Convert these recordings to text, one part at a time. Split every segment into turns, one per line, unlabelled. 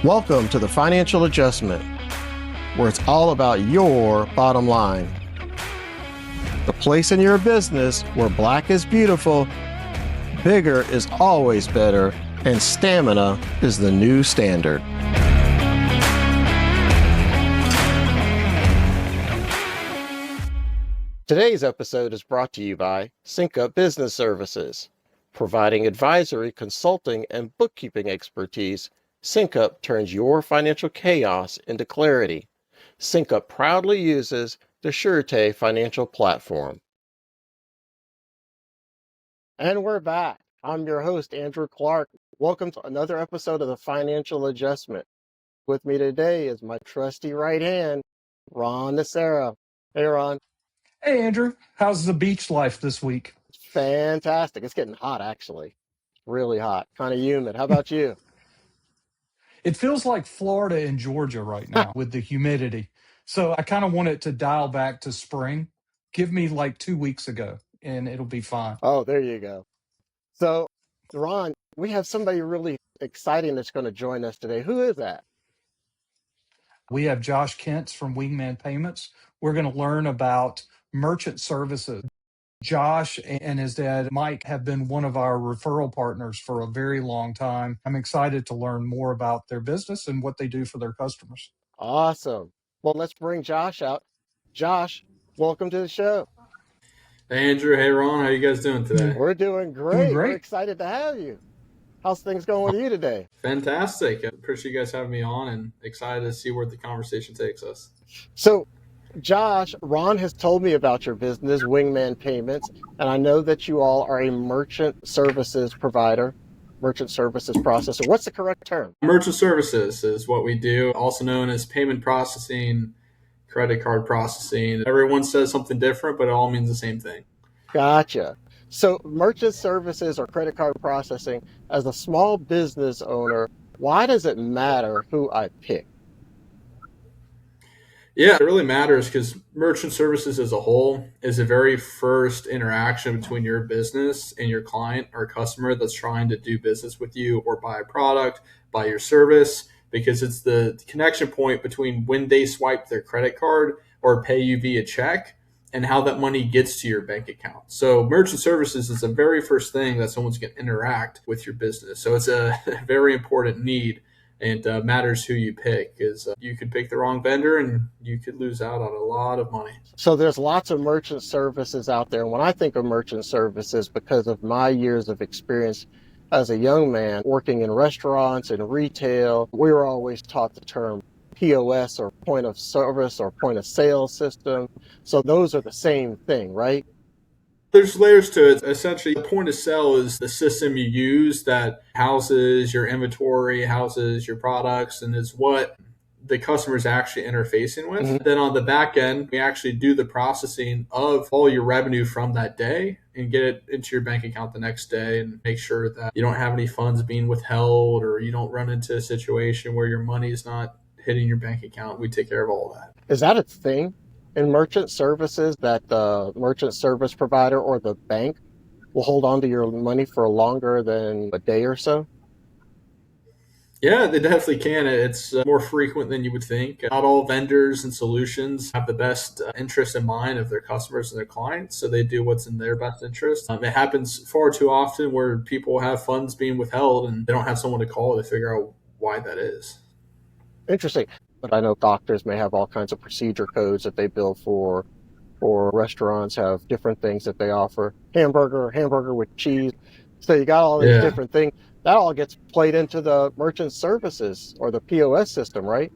Welcome to the Financial Adjustment, where it's all about your bottom line. The place in your business where black is beautiful, bigger is always better, and stamina is the new standard. Today's episode is brought to you by SyncUp Business Services. Providing advisory, consulting, and bookkeeping expertise, SyncUp turns your financial chaos into clarity. SyncUp proudly uses the Surete financial platform. And we're back. I'm your host, Andrew Clark. Welcome to another episode of the Financial Adjustment. With me today is my trusty right hand, Ron Nacera. Hey, Ron.
Hey, Andrew. How's the beach life this week?
Fantastic. It's getting hot, actually. Really hot, kind of humid. How about you?
It feels like Florida and Georgia right now with the humidity. So I kind of want it to dial back to spring. Give me like 2 weeks ago and it'll be fine.
Oh, there you go. So, Ron, we have somebody really exciting that's going to join us today. Who is that?
We have Josh Kentz from Wingman Payments. We're going to learn about merchant services. Josh and his dad, Mike, have been one of our referral partners for a very long time. I'm excited to learn more about their business and what they do for their customers.
Awesome. Well, let's bring Josh out. Josh, welcome to the show.
Hey, Andrew. Hey, Ron. How you guys doing today?
We're doing great. We're excited to have you. How's things going with you today?
Fantastic. I appreciate you guys having me on and excited to see where the conversation takes us.
So, Josh, Ron has told me about your business, Wingman Payments, and I know that you all are a merchant services provider, merchant services processor. What's the correct term?
Merchant services is what we do, also known as payment processing, credit card processing. Everyone says something different, but it all means the same thing.
Gotcha. So merchant services or credit card processing, as a small business owner, why does it matter who I pick?
Yeah, it really matters because merchant services as a whole is the very first interaction between your business and your client or customer that's trying to do business with you or buy a product, buy your service, because it's the connection point between when they swipe their credit card or pay you via check and how that money gets to your bank account. So merchant services is the very first thing that someone's going to interact with your business. So it's a very important need. And matters who you pick, because you could pick the wrong vendor and you could lose out on a lot of money.
So there's lots of merchant services out there. And when I think of merchant services, because of my years of experience as a young man working in restaurants and retail, we were always taught the term POS or point of service or point of sale system. So those are the same thing, right?
There's layers to it. Essentially, the point of sale is the system you use that houses your inventory, houses your products, and is what the customer is actually interfacing with. Mm-hmm. Then on the back end, we actually do the processing of all your revenue from that day and get it into your bank account the next day and make sure that you don't have any funds being withheld or you don't run into a situation where your money is not hitting your bank account. We take care of all of that.
Is that a thing in merchant services, that the merchant service provider or the bank will hold on to your money for longer than a day or so?
Yeah, they definitely can. It's more frequent than you would think. Not all vendors and solutions have the best interest in mind of their customers and their clients, so they do what's in their best interest. It happens far too often where people have funds being withheld and they don't have someone to call to figure out why that is.
Interesting. But I know doctors may have all kinds of procedure codes that they bill for, or restaurants have different things that they offer. Hamburger with cheese. So you got all these different things. That all gets played into the merchant services or the POS system, right?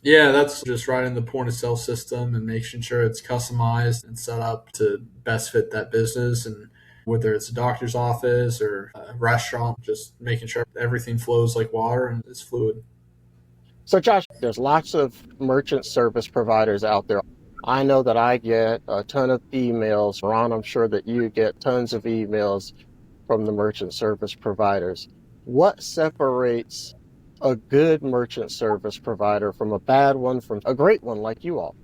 Yeah, that's just right in the point of sale system and making sure it's customized and set up to best fit that business. And whether it's a doctor's office or a restaurant, just making sure everything flows like water and is fluid.
So Josh, there's lots of merchant service providers out there. I know that I get a ton of emails. Ron, I'm sure that you get tons of emails from the merchant service providers. What separates a good merchant service provider from a bad one, from a great one like you all?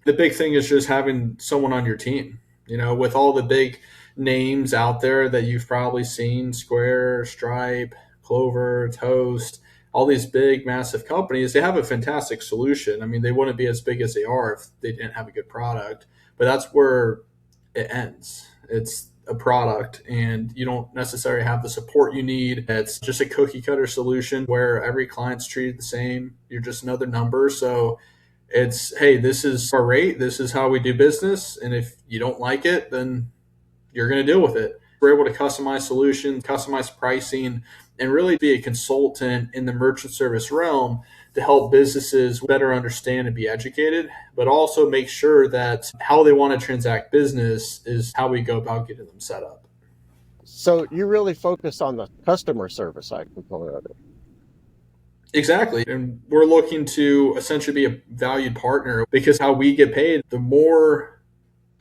The big thing is just having someone on your team. You know, with all the big names out there that you've probably seen, Square, Stripe, Clover, Toast, all these big, massive companies, they have a fantastic solution. I mean, they wouldn't be as big as they are if they didn't have a good product. But that's where it ends. It's a product, and you don't necessarily have the support you need. It's just a cookie cutter solution where every client's treated the same. You're just another number. So it's, hey, this is our rate. This is how we do business. And if you don't like it, then you're going to deal with it. We're able to customize solutions, customize pricing, and really be a consultant in the merchant service realm to help businesses better understand and be educated, but also make sure that how they want to transact business is how we go about getting them set up.
So you really focus on the customer service side component of it.
Exactly. And we're looking to essentially be a valued partner, because how we get paid, the more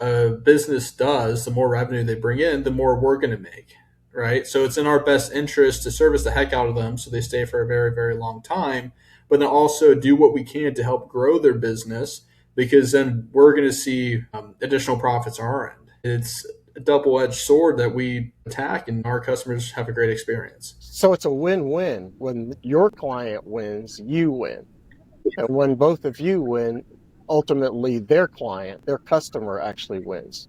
a business does, the more revenue they bring in, the more we're going to make, right? So it's in our best interest to service the heck out of them so they stay for a very, very long time, but then also do what we can to help grow their business, because then we're going to see additional profits on our end. It's a double-edged sword that we attack, and our customers have a great experience.
So it's a win-win. When your client wins, you win. And when both of you win, ultimately their client, their customer actually wins.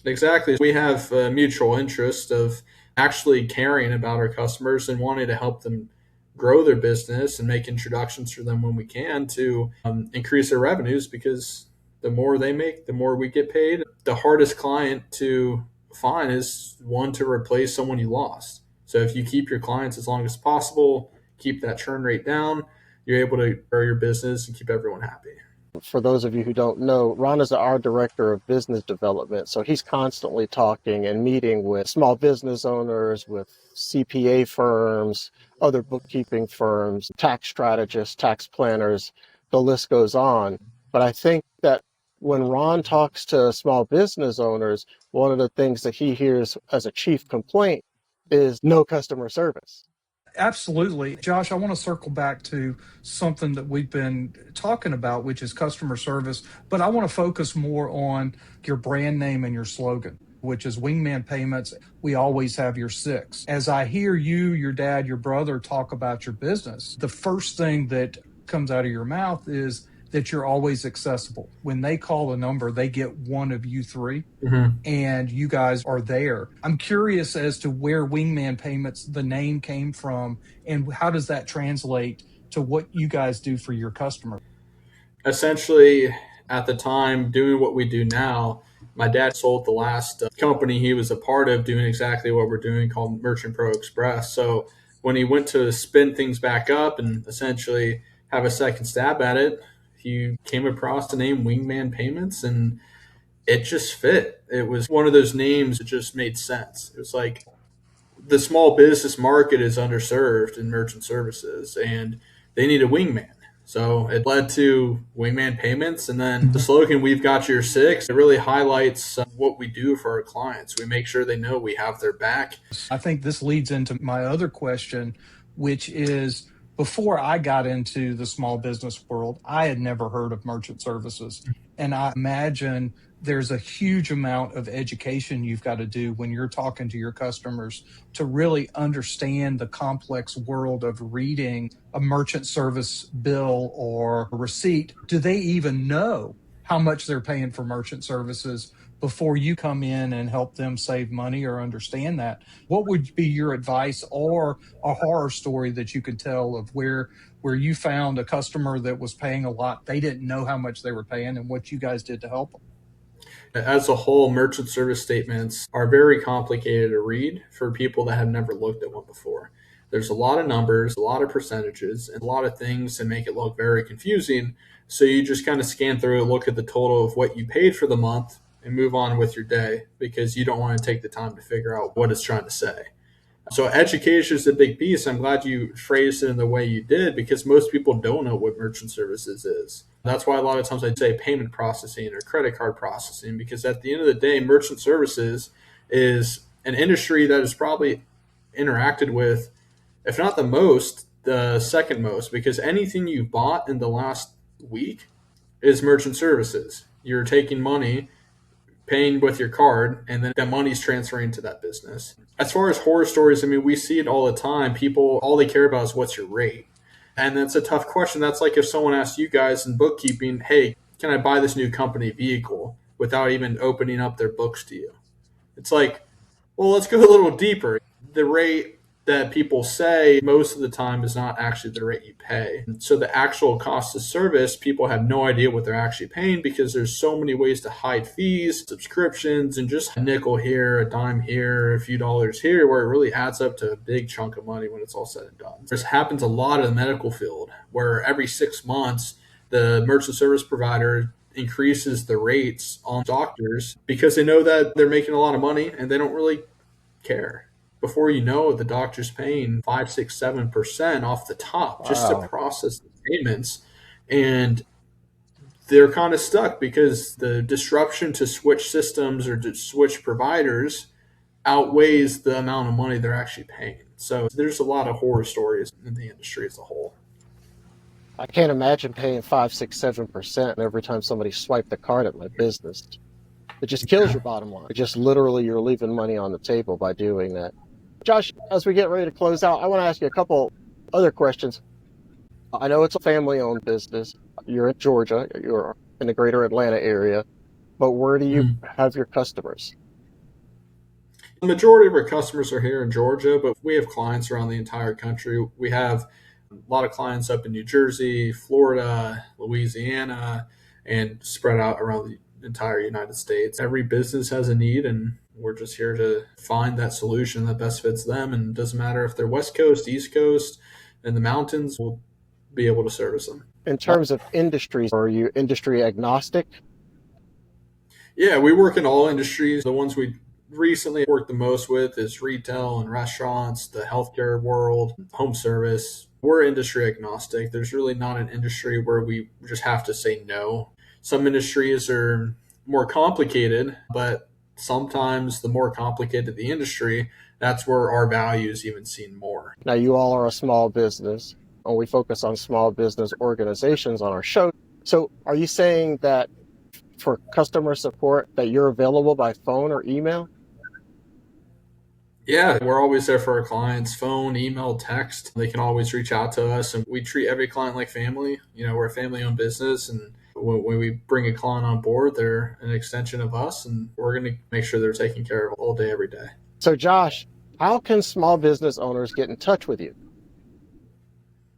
Exactly. We have a mutual interest of actually caring about our customers and wanting to help them grow their business and make introductions for them when we can to increase their revenues, because the more they make, the more we get paid. The hardest client to find is one to replace someone you lost. So if you keep your clients as long as possible, keep that churn rate down, you're able to grow your business and keep everyone happy.
For those of you who don't know, Ron is our director of business development. So he's constantly talking and meeting with small business owners, with CPA firms, other bookkeeping firms, tax strategists, tax planners, the list goes on. But I think that when Ron talks to small business owners, one of the things that he hears as a chief complaint is no customer service.
Absolutely. Josh, I want to circle back to something that we've been talking about, which is customer service, but I want to focus more on your brand name and your slogan, which is Wingman Payments. We always have your six. As I hear you, your dad, your brother talk about your business, the first thing that comes out of your mouth is that you're always accessible. When they call a number, they get one of you three.
Mm-hmm.
And you guys are there. I'm curious as to where Wingman Payments, the name came from, and how does that translate to what you guys do for your customers?
Essentially, at the time, doing what we do now, my dad sold the last company he was a part of doing exactly what we're doing, called Merchant Pro Express. So when he went to spin things back up and essentially have a second stab at it, he came across the name Wingman Payments, and it just fit. It was one of those names that just made sense. It was like, the small business market is underserved in merchant services, and they need a wingman. So it led to Wingman Payments. And then the slogan, "We've got your six," it really highlights what we do for our clients. We make sure they know we have their back.
I think this leads into my other question, which is, before I got into the small business world, I had never heard of merchant services. And I imagine there's a huge amount of education you've got to do when you're talking to your customers to really understand the complex world of reading a merchant service bill or a receipt. Do they even know how much they're paying for merchant services before you come in and help them save money or understand that? What would be your advice, or a horror story that you could tell of where you found a customer that was paying a lot, they didn't know how much they were paying, and what you guys did to help them?
As a whole, merchant service statements are very complicated to read for people that have never looked at one before. There's a lot of numbers, a lot of percentages, and a lot of things that make it look very confusing. So you just kind of scan through it, look at the total of what you paid for the month, and move on with your day, because you don't want to take the time to figure out what it's trying to say. So education is a big piece. I'm glad you phrased it in the way you did, because most people don't know what merchant services is. That's why a lot of times I say payment processing or credit card processing, because at the end of the day, merchant services is an industry that is probably interacted with, if not the most, the second most, because anything you've bought in the last week is merchant services. You're taking money paying with your card, and then that money's transferring to that business. As far as horror stories, I mean, we see it all the time. People, all they care about is what's your rate. And that's a tough question. That's like if someone asked you guys in bookkeeping, hey, can I buy this new company vehicle without even opening up their books to you? It's like, well, let's go a little deeper. The rate that people say most of the time is not actually the rate you pay. So the actual cost of service, people have no idea what they're actually paying because there's so many ways to hide fees, subscriptions, and just a nickel here, a dime here, a few dollars here, where it really adds up to a big chunk of money when it's all said and done. This happens a lot in the medical field where every 6 months, the merchant service provider increases the rates on doctors because they know that they're making a lot of money and they don't really care. Before you know it, the doctor's paying 5, 6, 7% off the top just to
Wow.
process the payments. And they're kind of stuck because the disruption to switch systems or to switch providers outweighs the amount of money they're actually paying. So there's a lot of horror stories in the industry as a whole.
I can't imagine paying 5, 6, 7% every time somebody swiped the card at my business. It just kills your bottom line. It just literally, you're leaving money on the table by doing that. Josh, as we get ready to close out, I want to ask you a couple other questions. I know it's a family-owned business. You're in Georgia. You're in the greater Atlanta area. But where do you have your customers?
The majority of our customers are here in Georgia, but we have clients around the entire country. We have a lot of clients up in New Jersey, Florida, Louisiana, and spread out around the entire United States. Every business has a need, and we're just here to find that solution that best fits them. And it doesn't matter if they're West Coast, East Coast, in the mountains, we'll be able to service them.
In terms of industries, are you industry agnostic?
Yeah, we work in all industries. The ones we recently worked the most with is retail and restaurants, the healthcare world, home service. We're industry agnostic. There's really not an industry where we just have to say no. Some industries are more complicated, but sometimes the more complicated the industry, that's where our value is even seen more.
Now, you all are a small business, and we focus on small business organizations on our show. So are you saying that for customer support that you're available by phone or email?
Yeah, we're always there for our clients, phone, email, text. They can always reach out to us, and we treat every client like family. We're a family-owned business, and when we bring a client on board, they're an extension of us, and we're going to make sure they're taken care of all day, every day.
So Josh, how can small business owners get in touch with you?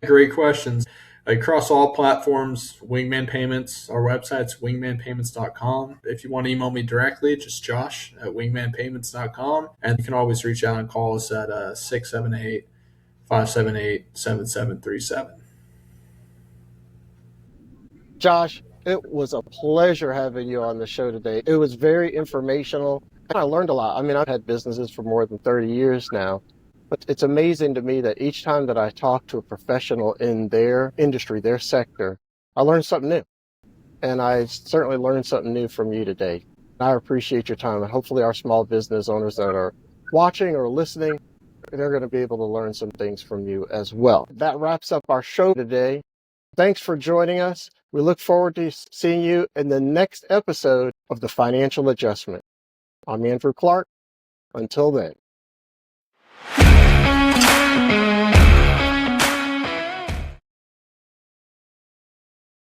Great questions. Across all platforms, Wingman Payments, our website's wingmanpayments.com. If you want to email me directly, just Josh at wingmanpayments.com. And you can always reach out and call us at 678-578-7737.
Josh, it was a pleasure having you on the show today. It was very informational, and I learned a lot. I mean, I've had businesses for more than 30 years now, but it's amazing to me that each time that I talk to a professional in their industry, their sector, I learn something new. And I certainly learned something new from you today. I appreciate your time, and hopefully our small business owners that are watching or listening, they're going to be able to learn some things from you as well. That wraps up our show today. Thanks for joining us. We look forward to seeing you in the next episode of The Financial Adjustment. I'm Andrew Clark. Until then.